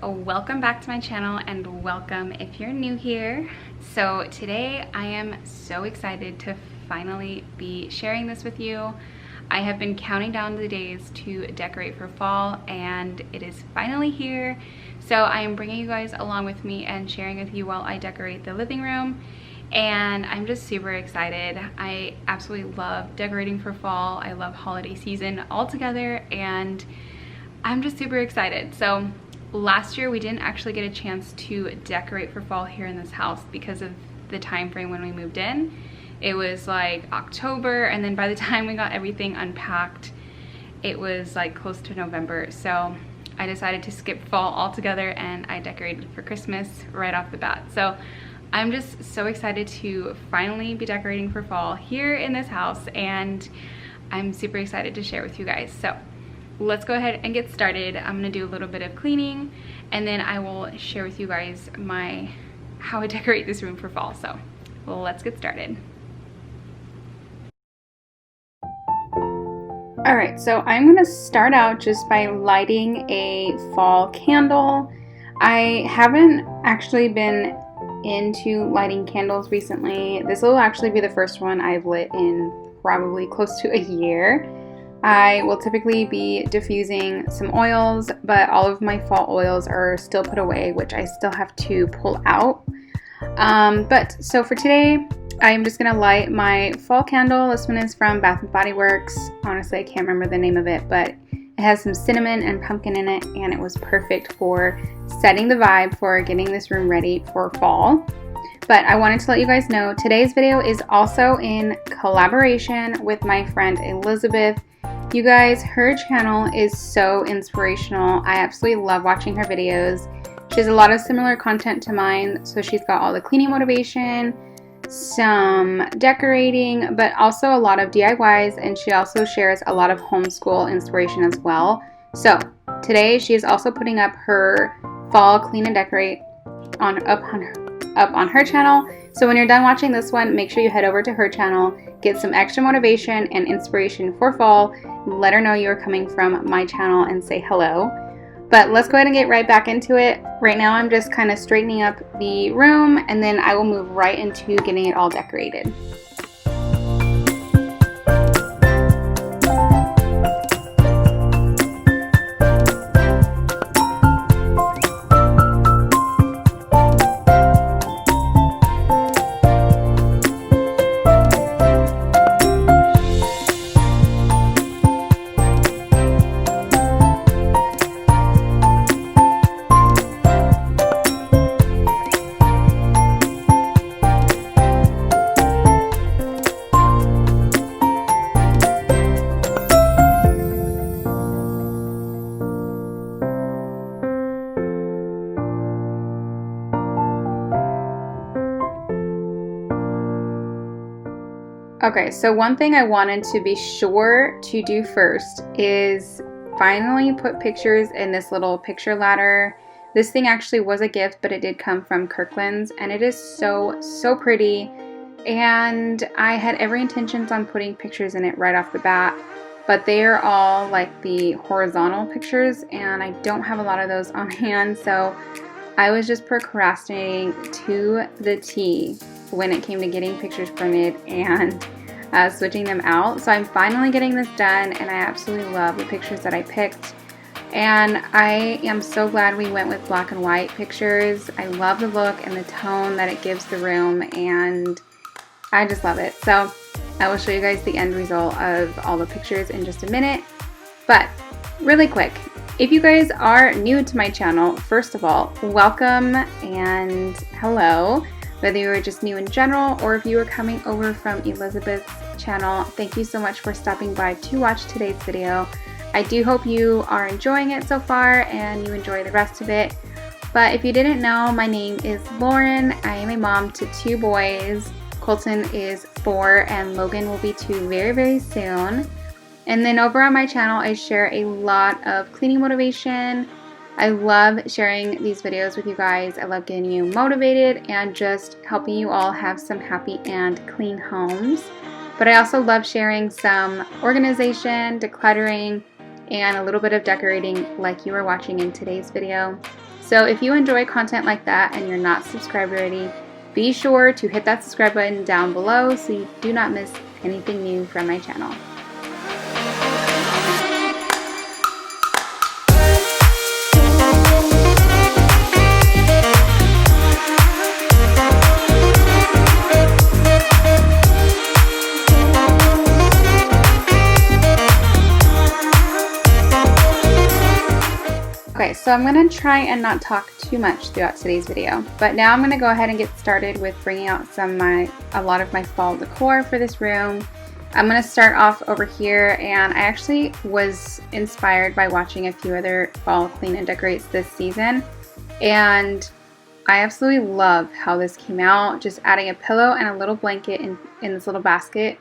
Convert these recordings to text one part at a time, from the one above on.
welcome back to my channel and welcome if you're new here. So today I am so excited to finally be sharing this with you. I have been counting down the days to decorate for fall and it is finally here. So I am bringing you guys along with me and sharing with you while I decorate the living room. And I'm just super excited. I absolutely love decorating for fall. I love holiday season altogether and I'm just super excited. So last year we didn't actually get a chance to decorate for fall here in this house because of the time frame when we moved in. It was like October, and then by the time we got everything unpacked it was like close to November. So I decided to skip fall altogether and I decorated for Christmas right off the bat. So I'm just so excited to finally be decorating for fall here in this house, and I'm super excited to share with you guys. So let's go ahead and get started. I'm gonna do a little bit of cleaning and then I will share with you guys how I decorate this room for fall. So let's get started. All right, so I'm gonna start out just by lighting a fall candle. I haven't actually been into lighting candles recently. This will actually be the first one I've lit in probably close to a year. I will typically be diffusing some oils, but all of my fall oils are still put away, which I still have to pull out. So for today, I'm just gonna light my fall candle. This one is from Bath & Body Works. Honestly, I can't remember the name of it, but it has some cinnamon and pumpkin in it, and it was perfect for setting the vibe for getting this room ready for fall. But I wanted to let you guys know today's video is also in collaboration with my friend Elizabeth. You guys, her channel is so inspirational. I absolutely love watching her videos. She has a lot of similar content to mine, so she's got all the cleaning motivation, some decorating, but also a lot of DIYs, and she also shares a lot of homeschool inspiration as well. So today she is also putting up her fall clean and decorate up on her channel. So when you're done watching this one, make sure you head over to her channel, get some extra motivation and inspiration for fall. Let her know you're coming from my channel and say hello. But let's go ahead and get right back into it. Right now I'm just kind of straightening up the room, and then I will move right into getting it all decorated. Okay, so one thing I wanted to be sure to do first is finally put pictures in this little picture ladder. This thing actually was a gift, but it did come from Kirkland's, and it is so pretty. And I had every intentions on putting pictures in it right off the bat, but they are all like the horizontal pictures, and I don't have a lot of those on hand, so I was just procrastinating to the T when it came to getting pictures printed and switching them out. So I'm finally getting this done, and I absolutely love the pictures that I picked, and I am so glad we went with black and white pictures. I love the look and the tone that it gives the room, and I just love it. So I will show you guys the end result of all the pictures in just a minute. But really quick, if you guys are new to my channel, first of all, welcome and hello. Whether you are just new in general or if you are coming over from Elizabeth's channel, thank you so much for stopping by to watch today's video. I do hope you are enjoying it so far and you enjoy the rest of it. But if you didn't know, my name is Lauren. I am a mom to 2 boys. Colton is 4 and Logan will be 2 very soon. And then over on my channel, I share a lot of cleaning motivation. I love sharing these videos with you guys. I love getting you motivated and just helping you all have some happy and clean homes. But I also love sharing some organization, decluttering, and a little bit of decorating like you are watching in today's video. So if you enjoy content like that and you're not subscribed already, be sure to hit that subscribe button down below so you do not miss anything new from my channel. Okay, so I'm going to try and not talk too much throughout today's video, but now I'm going to go ahead and get started with bringing out a lot of my fall decor for this room. I'm going to start off over here, and I actually was inspired by watching a few other fall clean and decorates this season, and I absolutely love how this came out. Just adding a pillow and a little blanket in this little basket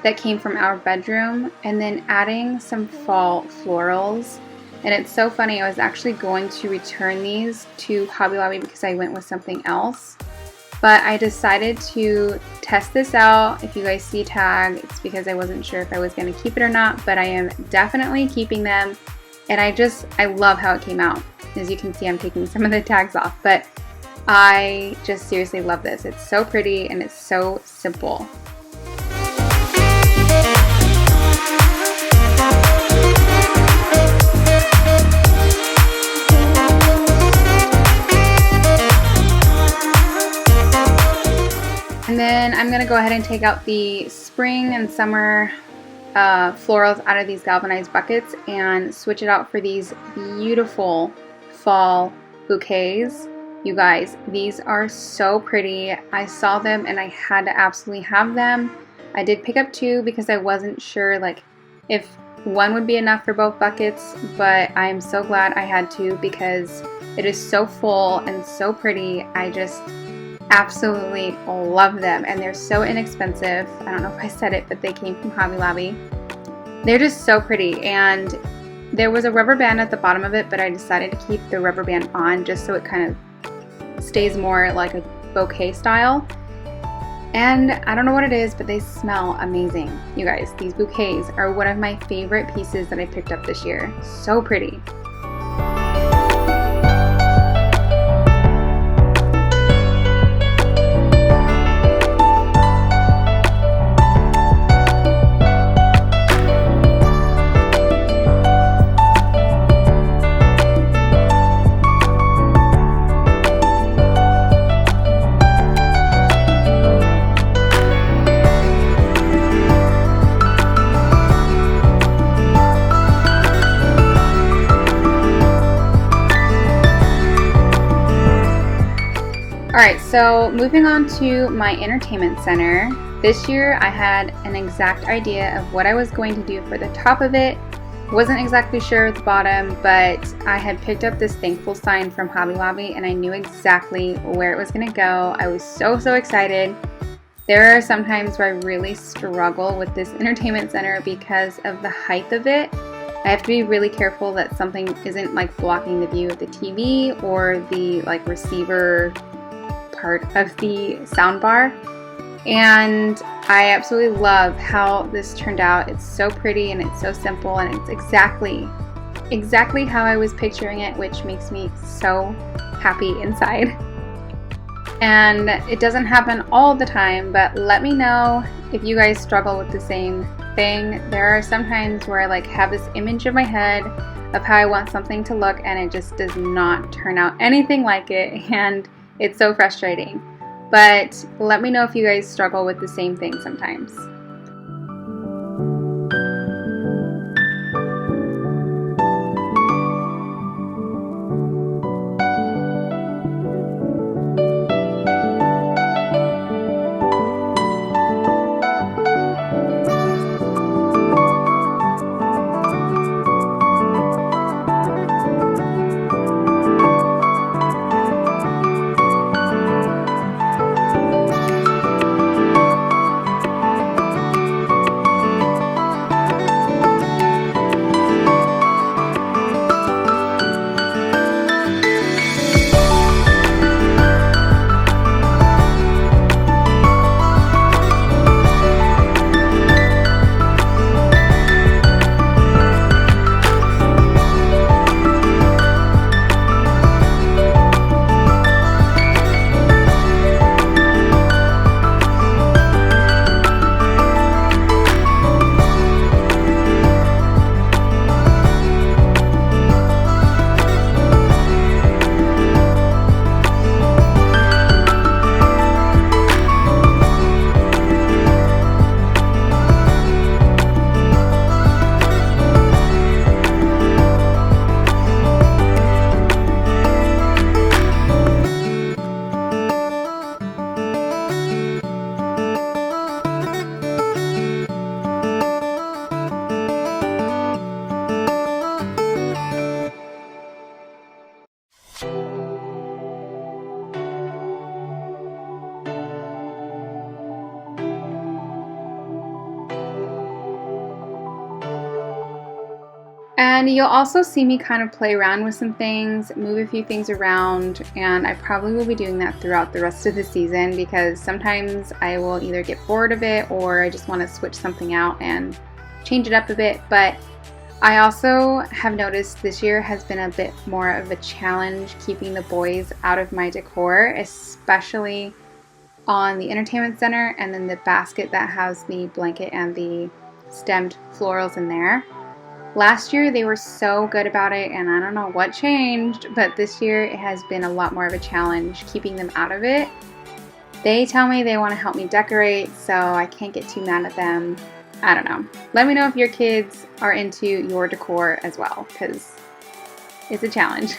that came from our bedroom, and then adding some fall florals. And it's so funny, I was actually going to return these to Hobby Lobby because I went with something else. But I decided to test this out. If you guys see tag, it's because I wasn't sure if I was going to keep it or not. But I am definitely keeping them. And I love how it came out. As you can see, I'm taking some of the tags off. But I just seriously love this. It's so pretty and it's so simple. And then I'm going to go ahead and take out the spring and summer florals out of these galvanized buckets and switch it out for these beautiful fall bouquets. You guys, these are so pretty. I saw them and I had to absolutely have them. I did pick up two because I wasn't sure like if one would be enough for both buckets, but I'm so glad I had two because it is so full and so pretty. I just absolutely love them, and they're so inexpensive. I don't know if I said it, but they came from Hobby Lobby. They're just so pretty, and there was a rubber band at the bottom of it, but I decided to keep the rubber band on just so it kind of stays more like a bouquet style. And I don't know what it is, but they smell amazing. You guys, these bouquets are one of my favorite pieces that I picked up this year. So pretty. Alright, so moving on to my entertainment center. This year I had an exact idea of what I was going to do for the top of it. Wasn't exactly sure at the bottom, but I had picked up this thankful sign from Hobby Lobby and I knew exactly where it was going to go. I was so excited. There are some times where I really struggle with this entertainment center because of the height of it. I have to be really careful that something isn't like blocking the view of the TV or the like receiver part of the sound bar, and I absolutely love how this turned out. It's so pretty and it's so simple and it's exactly how I was picturing it, which makes me so happy inside. And it doesn't happen all the time, but let me know if you guys struggle with the same thing. There are some times where I like have this image in my head of how I want something to look and it just does not turn out anything like it, and it's so frustrating. But let me know if you guys struggle with the same thing sometimes. And you'll also see me kind of play around with some things, move a few things around, and I probably will be doing that throughout the rest of the season because sometimes I will either get bored of it or I just want to switch something out and change it up a bit. But I also have noticed this year has been a bit more of a challenge keeping the boys out of my decor, especially on the entertainment center and then the basket that has the blanket and the stemmed florals in there. Last year they were so good about it and I don't know what changed, but this year it has been a lot more of a challenge keeping them out of it. They tell me they want to help me decorate, so I can't get too mad at them. I don't know. Let me know if your kids are into your decor as well, because it's a challenge.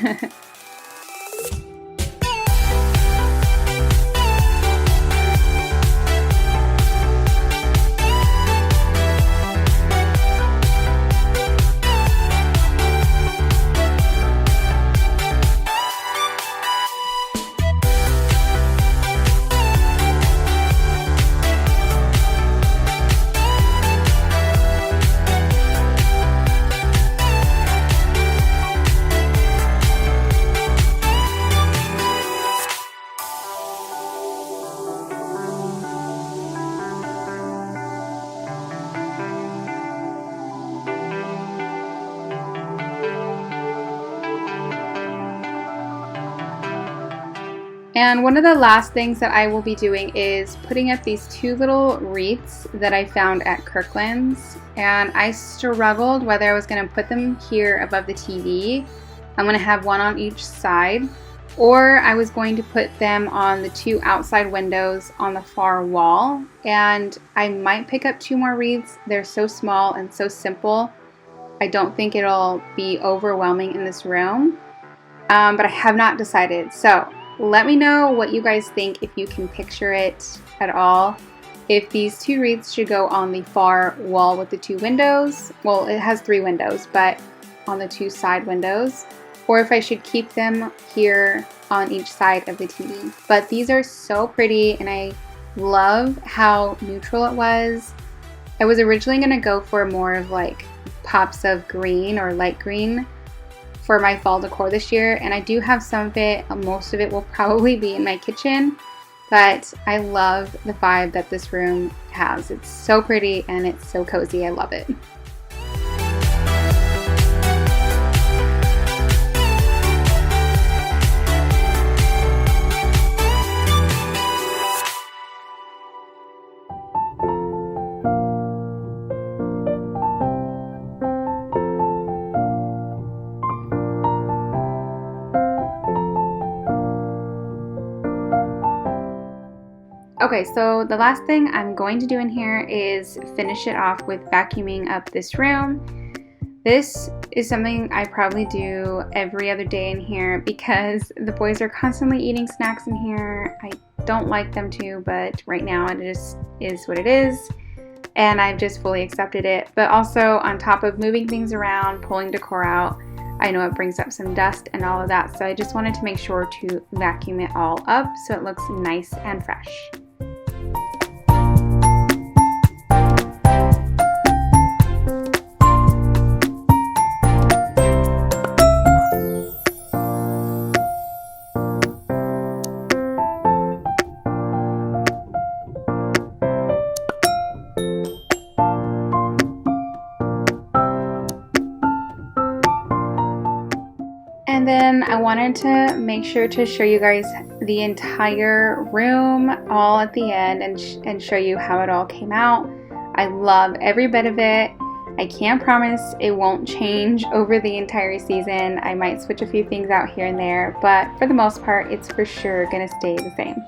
And one of the last things that I will be doing is putting up these two little wreaths that I found at Kirkland's. And I struggled whether I was going to put them here above the TV. I'm going to have one on each side. Or I was going to put them on the two outside windows on the far wall. And I might pick up two more wreaths. They're so small and so simple. I don't think it'll be overwhelming in this room. But I have not decided. So let me know what you guys think, if you can picture it at all. If these two wreaths should go on the far wall with the two windows. Well, it has three windows, but on the two side windows. Or if I should keep them here on each side of the TV. But these are so pretty and I love how neutral it was. I was originally going to go for more of like pops of green or light green for my fall decor this year, and I do have some of it. Most of it will probably be in my kitchen, but I love the vibe that this room has. It's so pretty and it's so cozy. I love it. Okay, so the last thing I'm going to do in here is finish it off with vacuuming up this room. This is something I probably do every other day in here because the boys are constantly eating snacks in here. I don't like them to, but right now it just is what it is. And I've just fully accepted it. But also on top of moving things around, pulling decor out, I know it brings up some dust and all of that. So I just wanted to make sure to vacuum it all up so it looks nice and fresh. And then I wanted to make sure to show you guys the entire room all at the end and show you how it all came out. I love every bit of it. I can't promise it won't change over the entire season. I might switch a few things out here and there, but for the most part, it's for sure gonna stay the same.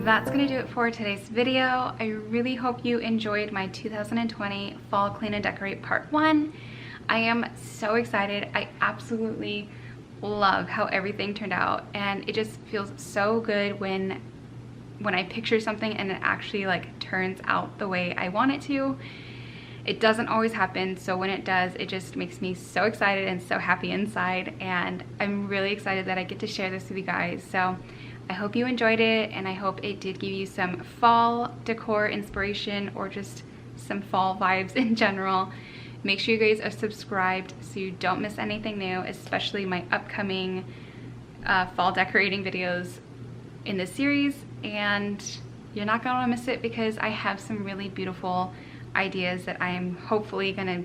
that's gonna do it for today's video. I really hope you enjoyed my 2020 Fall Clean and Decorate Part 1. I am so excited. I absolutely love how everything turned out, and it just feels so good when I picture something and it actually like turns out the way I want it to. It doesn't always happen, so when it does, it just makes me so excited and so happy inside, and I'm really excited that I get to share this with you guys. So I hope you enjoyed it, and I hope it did give you some fall decor inspiration or just some fall vibes in general. Make sure you guys are subscribed so you don't miss anything new, especially my upcoming fall decorating videos in this series, and you're not gonna wanna miss it because I have some really beautiful ideas that I am hopefully gonna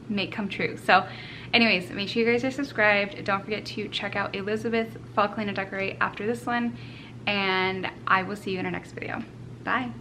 make come true. So anyways, make sure you guys are subscribed. Don't forget to check out Elizabeth's Fall Clean and Decorate after this one, and I will see you in our next video. Bye.